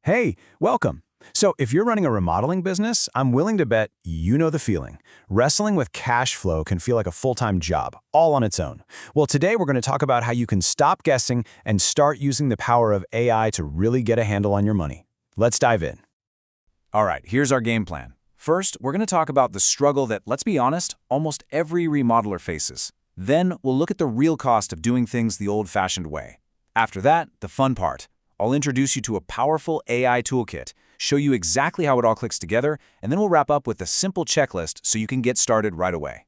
Hey, welcome. So if you're running a remodeling business, I'm willing to bet you know the feeling. Wrestling with cash flow can feel like a full-time job, all on its own. Well, today we're going to talk about how you can stop guessing and start using the power of AI to really get a handle on your money. Let's dive in. All right, here's our game plan. First, we're going to talk about the struggle that, let's be honest, almost every remodeler faces. Then, we'll look at the real cost of doing things the old-fashioned way. After that, the fun part. I'll introduce you to a powerful AI toolkit, show you exactly how it all clicks together, and then we'll wrap up with a simple checklist so you can get started right away.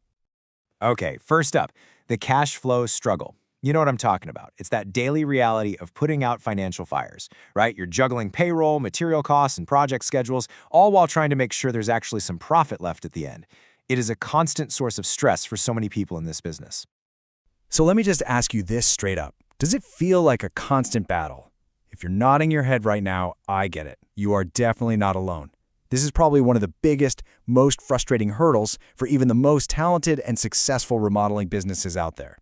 Okay, first up, the cash flow struggle. You know what I'm talking about. It's that daily reality of putting out financial fires, right? You're juggling payroll, material costs, and project schedules, all while trying to make sure there's actually some profit left at the end. It is a constant source of stress for so many people in this business. So let me just ask you this straight up. Does it feel like a constant battle? If you're nodding your head right now, I get it. You are definitely not alone. This is probably one of the biggest, most frustrating hurdles for even the most talented and successful remodeling businesses out there.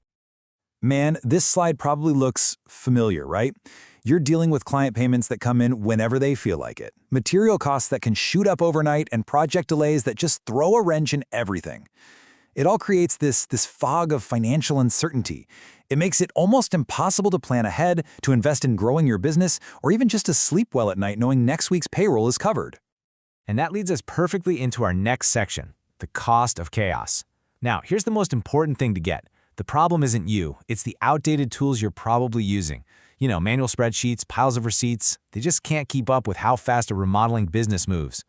Man, this slide probably looks familiar, right? You're dealing with client payments that come in whenever they feel like it, material costs that can shoot up overnight, and project delays that just throw a wrench in everything. It all creates this fog of financial uncertainty. It makes it almost impossible to plan ahead, to invest in growing your business, or even just to sleep well at night knowing next week's payroll is covered. And that leads us perfectly into our next section, the cost of chaos. Now, here's the most important thing to get. The problem isn't you, it's the outdated tools you're probably using. You know, manual spreadsheets, piles of receipts, they just can't keep up with how fast a remodeling business moves.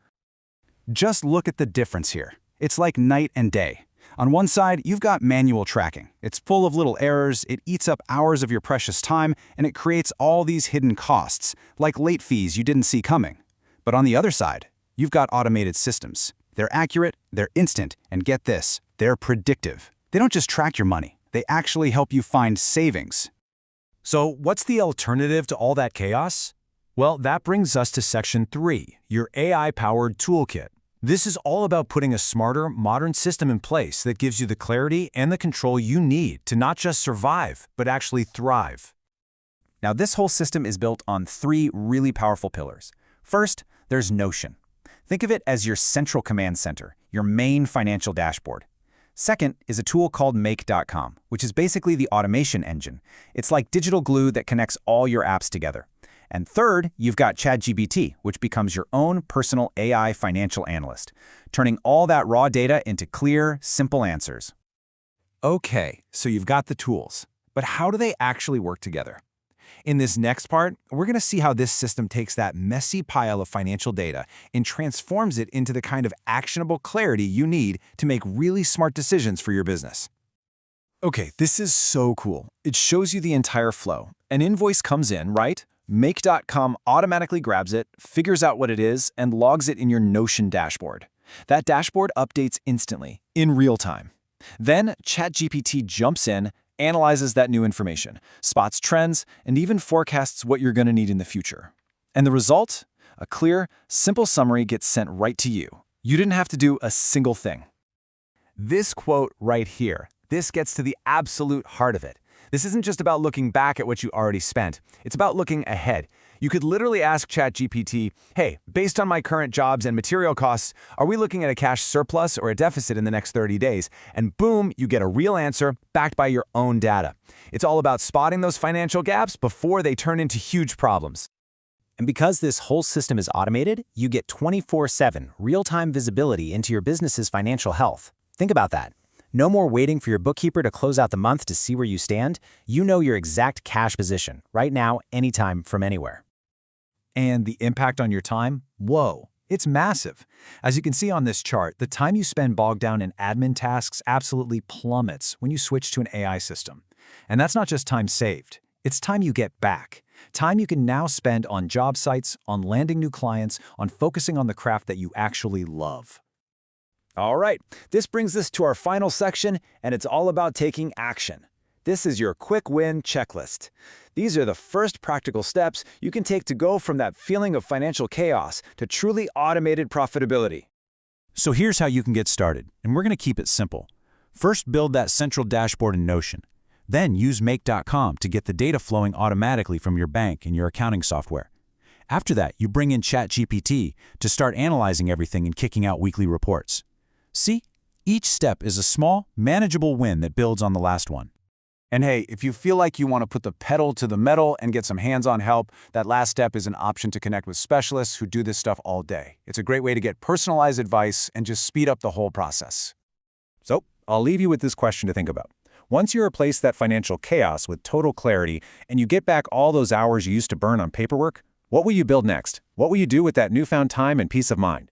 Just look at the difference here. It's like night and day. On one side, you've got manual tracking. It's full of little errors, it eats up hours of your precious time, and it creates all these hidden costs, like late fees you didn't see coming. But on the other side, you've got automated systems. They're accurate, they're instant, and get this, they're predictive. They don't just track your money, they actually help you find savings. So what's the alternative to all that chaos? Well, that brings us to Section 3, your AI-powered toolkit. This is all about putting a smarter, modern system in place that gives you the clarity and the control you need to not just survive, but actually thrive. Now, this whole system is built on three really powerful pillars. First, there's Notion. Think of it as your central command center, your main financial dashboard. Second is a tool called Make.com, which is basically the automation engine. It's like digital glue that connects all your apps together. And third, you've got ChatGPT, which becomes your own personal AI financial analyst, turning all that raw data into clear, simple answers. Okay, so you've got the tools, but how do they actually work together? In this next part, we're going to see how this system takes that messy pile of financial data and transforms it into the kind of actionable clarity you need to make really smart decisions for your business. Okay, this is so cool. It shows you the entire flow. An invoice comes in, right? Make.com automatically grabs it, figures out what it is, and logs it in your Notion dashboard. That dashboard updates instantly, in real time. Then ChatGPT jumps in, analyzes that new information, spots trends, and even forecasts what you're going to need in the future. And the result? A clear, simple summary gets sent right to you. You didn't have to do a single thing. This quote right here, this gets to the absolute heart of it. This isn't just about looking back at what you already spent. It's about looking ahead. You could literally ask ChatGPT, hey, based on my current jobs and material costs, are we looking at a cash surplus or a deficit in the next 30 days? And boom, you get a real answer backed by your own data. It's all about spotting those financial gaps before they turn into huge problems. And because this whole system is automated, you get 24/7 real-time visibility into your business's financial health. Think about that. No more waiting for your bookkeeper to close out the month to see where you stand. You know your exact cash position, right now, anytime, from anywhere. And the impact on your time? Whoa, it's massive. As you can see on this chart, the time you spend bogged down in admin tasks absolutely plummets when you switch to an AI system. And that's not just time saved. It's time you get back. Time you can now spend on job sites, on landing new clients, on focusing on the craft that you actually love. All right, this brings us to our final section, and it's all about taking action. This is your quick win checklist. These are the first practical steps you can take to go from that feeling of financial chaos to truly automated profitability. So here's how you can get started, and we're going to keep it simple. First, build that central dashboard in Notion. Then use Make.com to get the data flowing automatically from your bank and your accounting software. After that, you bring in ChatGPT to start analyzing everything and kicking out weekly reports. See? Each step is a small, manageable win that builds on the last one. And hey, if you feel like you want to put the pedal to the metal and get some hands-on help, that last step is an option to connect with specialists who do this stuff all day. It's a great way to get personalized advice and just speed up the whole process. So, I'll leave you with this question to think about. Once you replace that financial chaos with total clarity and you get back all those hours you used to burn on paperwork, what will you build next? What will you do with that newfound time and peace of mind?